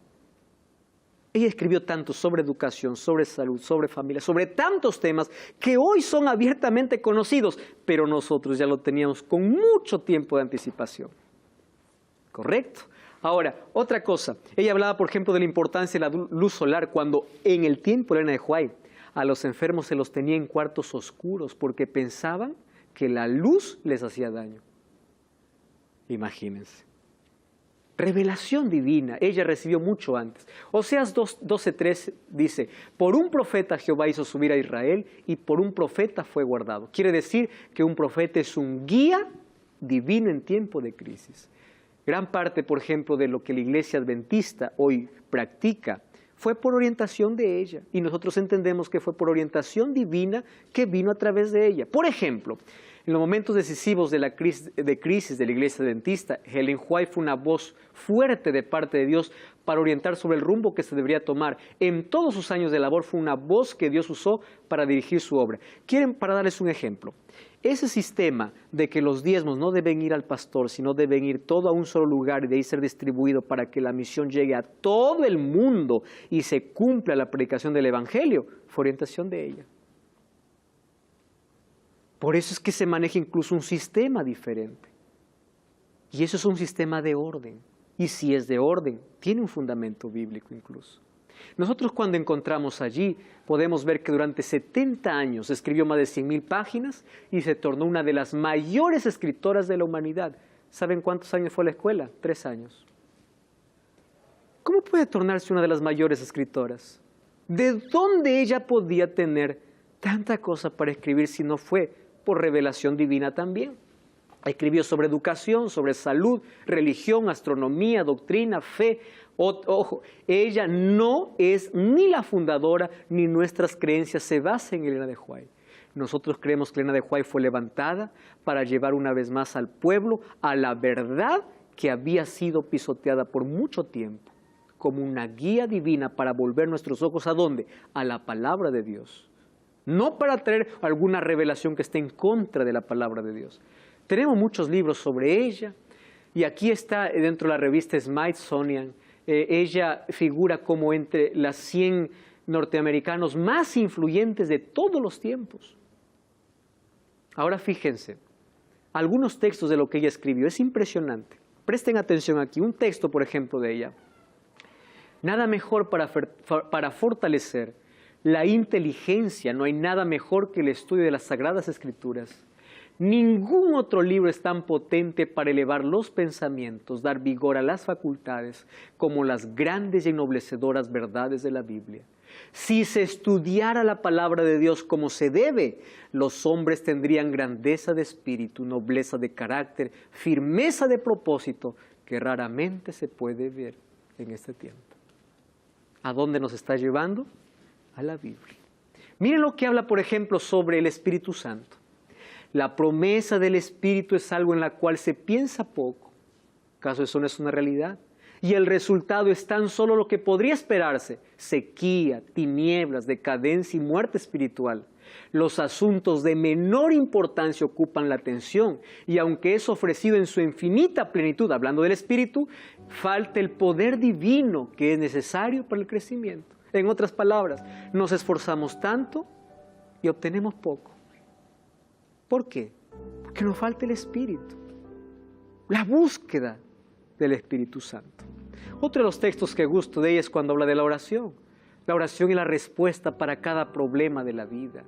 Ella escribió tanto sobre educación, sobre salud, sobre familia, sobre tantos temas que hoy son abiertamente conocidos, pero nosotros ya lo teníamos con mucho tiempo de anticipación. ¿Correcto? Ahora, otra cosa. Ella hablaba, por ejemplo, de la importancia de la luz solar cuando en el tiempo de Elena de White a los enfermos se los tenía en cuartos oscuros porque pensaban que la luz les hacía daño. Imagínense. Revelación divina, ella recibió mucho antes. Oseas 12:3 dice, por un profeta Jehová hizo subir a Israel y por un profeta fue guardado. Quiere decir que un profeta es un guía divino en tiempo de crisis. Gran parte, por ejemplo, de lo que la iglesia adventista hoy practica fue por orientación de ella. Y nosotros entendemos que fue por orientación divina que vino a través de ella. Por ejemplo, en los momentos decisivos de la crisis de la iglesia adventista, Ellen White fue una voz fuerte de parte de Dios para orientar sobre el rumbo que se debería tomar. En todos sus años de labor fue una voz que Dios usó para dirigir su obra. Para darles un ejemplo, ese sistema de que los diezmos no deben ir al pastor, sino deben ir todo a un solo lugar y de ahí ser distribuido para que la misión llegue a todo el mundo y se cumpla la predicación del evangelio, fue orientación de ella. Por eso es que se maneja incluso un sistema diferente. Y eso es un sistema de orden. Y si es de orden, tiene un fundamento bíblico incluso. Nosotros cuando encontramos allí, podemos ver que durante 70 años escribió más de 100,000 páginas y se tornó una de las mayores escritoras de la humanidad. ¿Saben cuántos años fue a la escuela? 3 años. ¿Cómo puede tornarse una de las mayores escritoras? ¿De dónde ella podía tener tanta cosa para escribir si no fue por revelación divina también? Escribió sobre educación, sobre salud, religión, astronomía, doctrina, fe. Ojo, ella no es ni la fundadora ni nuestras creencias se basan en Elena de White. Nosotros creemos que Elena de White fue levantada para llevar una vez más al pueblo a la verdad que había sido pisoteada por mucho tiempo, como una guía divina para volver nuestros ojos ¿a dónde? A la palabra de Dios. No para traer alguna revelación que esté en contra de la palabra de Dios. Tenemos muchos libros sobre ella y aquí está dentro de la revista Smithsonian. Ella figura como entre las 100 norteamericanos más influyentes de todos los tiempos. Ahora fíjense, algunos textos de lo que ella escribió, es impresionante. Presten atención aquí, un texto por ejemplo de ella. Nada mejor para fortalecer la inteligencia, no hay nada mejor que el estudio de las Sagradas Escrituras. Ningún otro libro es tan potente para elevar los pensamientos, dar vigor a las facultades, como las grandes y ennoblecedoras verdades de la Biblia. Si se estudiara la palabra de Dios como se debe, los hombres tendrían grandeza de espíritu, nobleza de carácter, firmeza de propósito, que raramente se puede ver en este tiempo. ¿A dónde nos está llevando? A la Biblia. Miren lo que habla, por ejemplo, sobre el Espíritu Santo. La promesa del Espíritu es algo en la cual se piensa poco. ¿Acaso eso no es una realidad? Y el resultado es tan solo lo que podría esperarse: sequía, tinieblas, decadencia y muerte espiritual. Los asuntos de menor importancia ocupan la atención, y aunque es ofrecido en su infinita plenitud, hablando del Espíritu, falta el poder divino que es necesario para el crecimiento. En otras palabras, nos esforzamos tanto y obtenemos poco. ¿Por qué? Porque nos falta el Espíritu, la búsqueda del Espíritu Santo. Otro de los textos que gusto de ella es cuando habla de la oración. La oración es la respuesta para cada problema de la vida.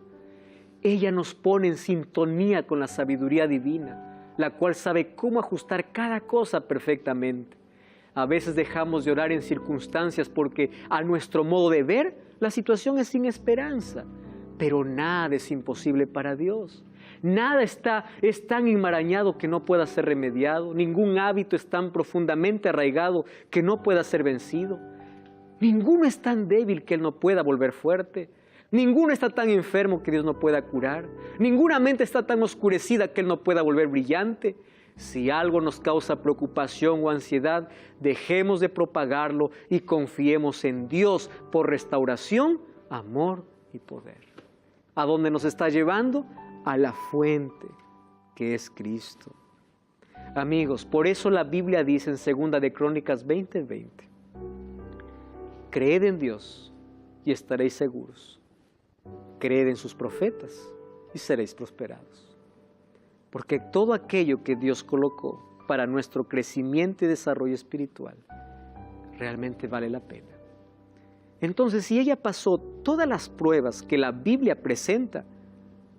Ella nos pone en sintonía con la sabiduría divina, la cual sabe cómo ajustar cada cosa perfectamente. A veces dejamos de orar en circunstancias porque, a nuestro modo de ver, la situación es sin esperanza. Pero nada es imposible para Dios. Nada es tan enmarañado que no pueda ser remediado. Ningún hábito es tan profundamente arraigado que no pueda ser vencido. Ninguno es tan débil que Él no pueda volver fuerte. Ninguno está tan enfermo que Dios no pueda curar. Ninguna mente está tan oscurecida que Él no pueda volver brillante. Si algo nos causa preocupación o ansiedad, dejemos de propagarlo y confiemos en Dios por restauración, amor y poder. ¿A dónde nos está llevando? A la fuente, que es Cristo. Amigos, por eso la Biblia dice en 2 de Crónicas 20:20, creed en Dios y estaréis seguros. Creed en sus profetas y seréis prosperados. Porque todo aquello que Dios colocó para nuestro crecimiento y desarrollo espiritual realmente vale la pena. Entonces, si ella pasó todas las pruebas que la Biblia presenta,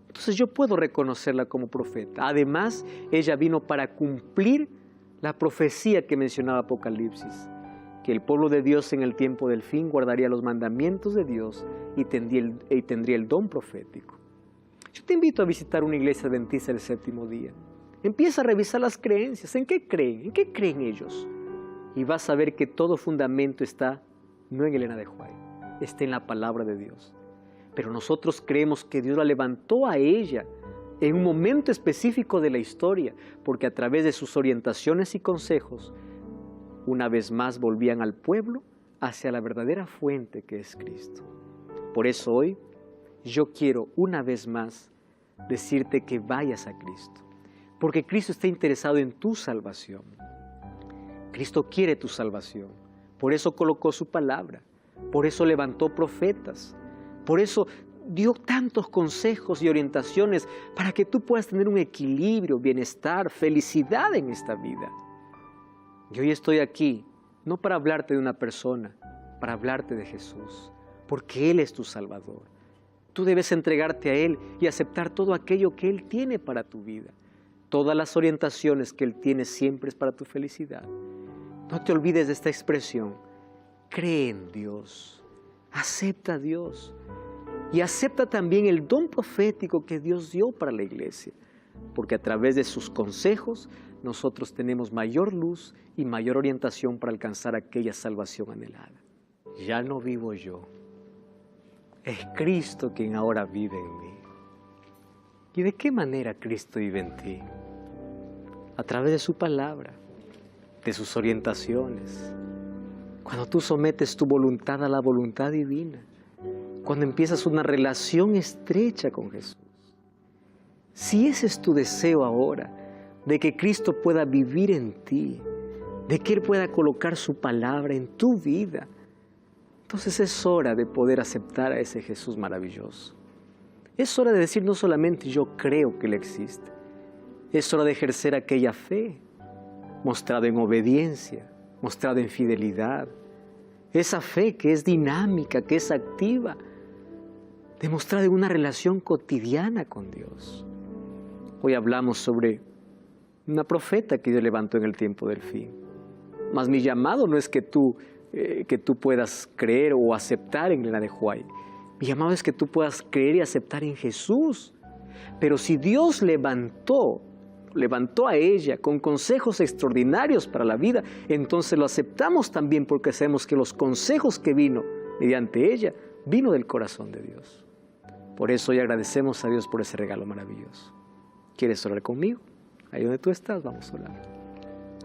entonces yo puedo reconocerla como profeta. Además, ella vino para cumplir la profecía que mencionaba Apocalipsis, que el pueblo de Dios en el tiempo del fin guardaría los mandamientos de Dios y tendría el don profético. Yo te invito a visitar una iglesia adventista el séptimo día. Empieza a revisar las creencias. ¿En qué creen? ¿En qué creen ellos? Y vas a ver que todo fundamento está no en Elena de White, está en la palabra de Dios. Pero nosotros creemos que Dios la levantó a ella en un momento específico de la historia, porque a través de sus orientaciones y consejos, una vez más volvían al pueblo hacia la verdadera fuente que es Cristo. Por eso hoy yo quiero una vez más decirte que vayas a Cristo, porque Cristo está interesado en tu salvación. Cristo quiere tu salvación, por eso colocó su palabra, por eso levantó profetas, por eso dio tantos consejos y orientaciones para que tú puedas tener un equilibrio, bienestar, felicidad en esta vida. Y hoy estoy aquí, no para hablarte de una persona, para hablarte de Jesús, porque Él es tu Salvador. Tú debes entregarte a Él y aceptar todo aquello que Él tiene para tu vida. Todas las orientaciones que Él tiene siempre es para tu felicidad. No te olvides de esta expresión. Cree en Dios, acepta a Dios y acepta también el don profético que Dios dio para la iglesia, porque a través de sus consejos nosotros tenemos mayor luz y mayor orientación para alcanzar aquella salvación anhelada. Ya no vivo yo, es Cristo quien ahora vive en mí. ¿Y de qué manera Cristo vive en ti? A través de su palabra, de sus orientaciones. Cuando tú sometes tu voluntad a la voluntad divina, cuando empiezas una relación estrecha con Jesús. Si ese es tu deseo ahora, de que Cristo pueda vivir en ti, de que Él pueda colocar su palabra en tu vida, entonces es hora de poder aceptar a ese Jesús maravilloso. Es hora de decir no solamente yo creo que Él existe, es hora de ejercer aquella fe, mostrada en obediencia, mostrada en fidelidad, esa fe que es dinámica, que es activa, demostrada en una relación cotidiana con Dios. Hoy hablamos sobre una profeta que Dios levantó en el tiempo del fin. Mas mi llamado no es que tú puedas creer o aceptar en Elena de Huay. Mi llamado es que tú puedas creer y aceptar en Jesús. Pero si Dios levantó a ella con consejos extraordinarios para la vida, entonces lo aceptamos también porque sabemos que los consejos que vino mediante ella, vino del corazón de Dios. Por eso hoy agradecemos a Dios por ese regalo maravilloso. ¿Quieres orar conmigo? Ahí donde tú estás, vamos a orar.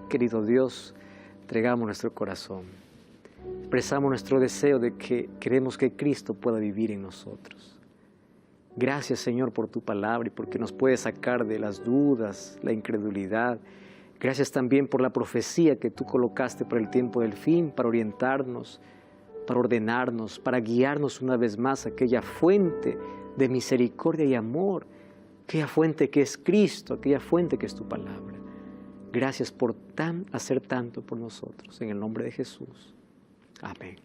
Querido Dios, entregamos nuestro corazón. Expresamos nuestro deseo de que queremos que Cristo pueda vivir en nosotros. Gracias, Señor, por tu palabra y porque nos puedes sacar de las dudas, la incredulidad. Gracias también por la profecía que tú colocaste para el tiempo del fin, para orientarnos, para ordenarnos, para guiarnos una vez más a aquella fuente de misericordia y amor, aquella fuente que es Cristo, aquella fuente que es tu palabra. Gracias por hacer tanto por nosotros. En el nombre de Jesús. Amén.